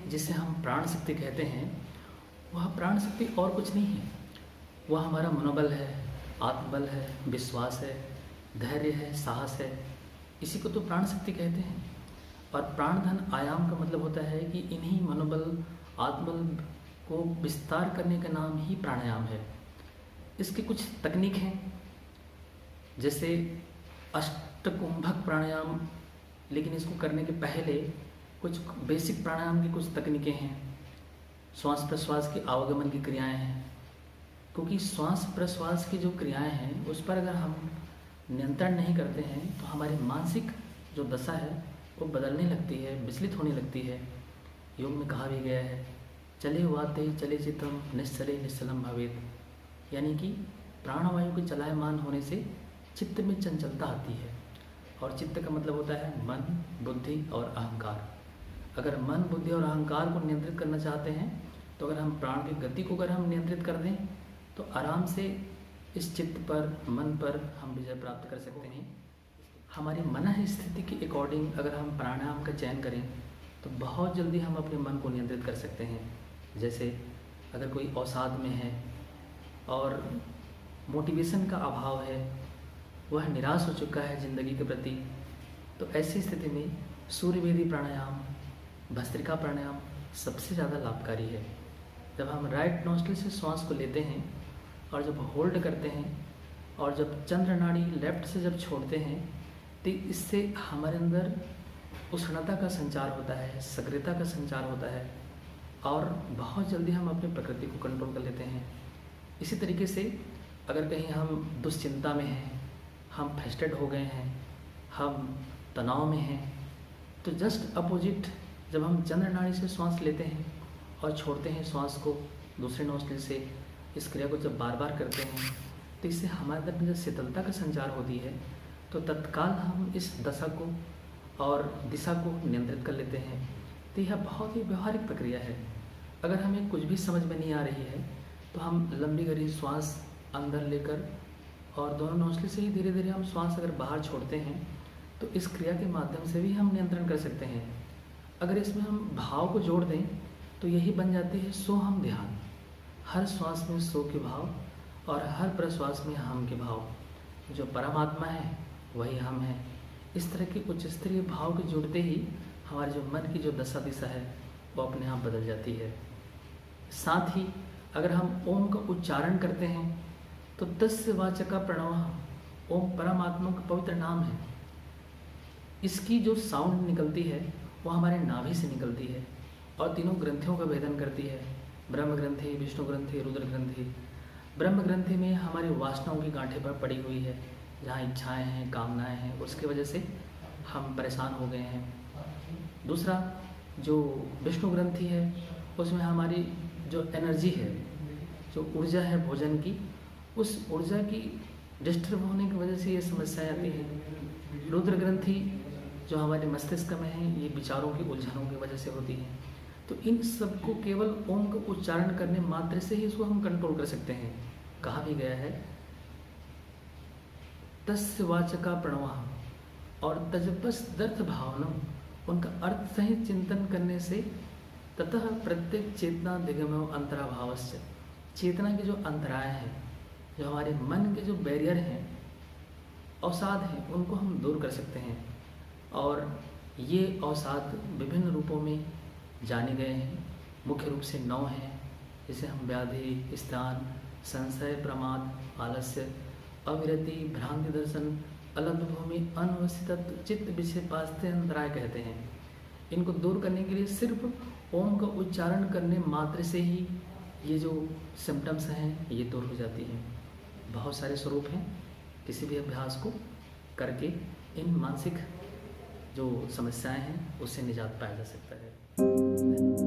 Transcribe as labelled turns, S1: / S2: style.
S1: जिसे हम प्राण शक्ति कहते हैं, वह प्राण शक्ति और कुछ नहीं है। वह हमारा मनोबल है, आत्मबल है, विश्वास है, धैर्य है, साहस है। इसी को तो प्राण शक्ति कहते हैं। और प्राणधन आयाम का मतलब होता है कि इन्हीं मनोबल, आत्मबल को विस्तार करने का नाम ही प्राणायाम है। इसकी कुछ तकनीक हैं, जैसे अष्टकुंभक प्राणायाम, लेकिन इसको करने के पहले कुछ बेसिक प्राणायाम की कुछ तकनीकें हैं। श्वास प्रश्वास की आवागमन की क्रियाएं हैं, क्योंकि श्वास प्रश्वास की जो क्रियाएं हैं उस पर अगर हम नियंत्रण नहीं करते हैं तो हमारी मानसिक जो दशा है वो बदलने लगती है, विचलित होने लगती है। योग में कहा भी गया है, चले वाते चले चित्तम निश्चले निश्चलम भवेत, यानी कि प्राणवायु के चलायमान होने से चित्त में चंचलता आती है। और चित्त का मतलब होता है मन, बुद्धि और अहंकार। अगर मन, बुद्धि और अहंकार को नियंत्रित करना चाहते हैं तो अगर हम प्राण की गति को अगर हम नियंत्रित कर दें तो आराम से इस चित्त पर, मन पर हम विजय प्राप्त कर सकते हैं। हमारी मन स्थिति के अकॉर्डिंग अगर हम प्राणायाम का चयन करें तो बहुत जल्दी हम अपने मन को नियंत्रित कर सकते हैं। जैसे अगर कोई अवसाद में है और मोटिवेशन का अभाव है, वह निराश हो चुका है ज़िंदगी के प्रति, तो ऐसी स्थिति में सूर्यवेदी प्राणायाम, भस्त्रिका प्राणायाम सबसे ज़्यादा लाभकारी है। जब हम राइट नोस्ट्रिल से श्वास को लेते हैं और जब होल्ड करते हैं और जब चंद्र नाड़ी लेफ्ट से जब छोड़ते हैं तो इससे हमारे अंदर उष्णता का संचार होता है, सक्रियता का संचार होता है और बहुत जल्दी हम अपनी प्रकृति को कंट्रोल कर लेते हैं। इसी तरीके से अगर कहीं हम दुश्चिंता में हैं, हम फ्रस्ट्रेट हो गए हैं, हम तनाव में हैं, तो जस्ट अपोजिट जब हम चंद्र नाड़ी से श्वास लेते हैं और छोड़ते हैं श्वास को दूसरे नोस्ट्रिल से, इस क्रिया को जब बार बार करते हैं तो इससे हमारे अंदर में जब शीतलता का संचार होती है तो तत्काल हम इस दशा को और दिशा को नियंत्रित कर लेते हैं। तो यह बहुत ही व्यवहारिक प्रक्रिया है। अगर हमें कुछ भी समझ में नहीं आ रही है तो हम लंबी गहरी श्वास अंदर लेकर और दोनों नोस्ट्रिल से ही धीरे धीरे हम श्वास अगर बाहर छोड़ते हैं तो इस क्रिया के माध्यम से भी हम नियंत्रण कर सकते हैं। अगर इसमें हम भाव को जोड़ दें तो यही बन जाती है सोहम ध्यान। हर श्वास में सो के भाव और हर प्रश्वास में हम के भाव। जो परमात्मा है वही हम हैं। इस तरह के उच्च स्तरीय भाव के जुड़ते ही हमारे जो मन की जो दशा दिशा है वो अपने आप बदल जाती है। साथ ही अगर हम ओम का उच्चारण करते हैं तो तस्य वाचका प्रणव, ओम परमात्मा का पवित्र नाम है। इसकी जो साउंड निकलती है वो हमारे नाभि से निकलती है और तीनों ग्रंथियों का भेदन करती है। ब्रह्म ग्रंथि, विष्णु ग्रंथि, रुद्र ग्रंथि। ब्रह्म ग्रंथि में हमारी वासनाओं की गांठें पर पड़ी हुई है, जहाँ इच्छाएं हैं, कामनाएं हैं, उसकी वजह से हम परेशान हो गए हैं। दूसरा जो विष्णु ग्रंथि है उसमें हमारी जो एनर्जी है, जो ऊर्जा है भोजन की, उस ऊर्जा की डिस्टर्ब होने की वजह से ये समस्याएं आती हैं। रुद्र ग्रंथि जो हमारे मस्तिष्क में है, ये विचारों की उलझनों की वजह से होती है। तो इन सब को केवल ओम का उच्चारण करने मात्र से ही इसको हम कंट्रोल कर सकते हैं। कहा भी गया है तस्य वाचका प्रणव और तजपस्दर्थ भावनम, उनका अर्थ सहित चिंतन करने से ततः प्रत्येक चेतना दिगमो अंतराभावस्य, चेतना के जो अंतराय हैं, जो हमारे मन के जो बैरियर हैं, अवसाद हैं, उनको हम दूर कर सकते हैं। और ये अवसाद विभिन्न रूपों में जाने गए हैं। मुख्य रूप से 9 हैं, जिसे हम व्याधि, स्थान, संशय, प्रमाद, आलस्य, अविरति, भ्रांति दर्शन, अलग भूमि, अनवस्थित चित्त विषय पास्ते अंतराय कहते हैं। इनको दूर करने के लिए सिर्फ ओम का उच्चारण करने मात्र से ही ये जो सिम्टम्स हैं ये दूर हो जाती हैं। बहुत सारे स्वरूप हैं, किसी भी अभ्यास को करके इन मानसिक जो समस्याएं हैं उससे निजात पाया जा सकता है।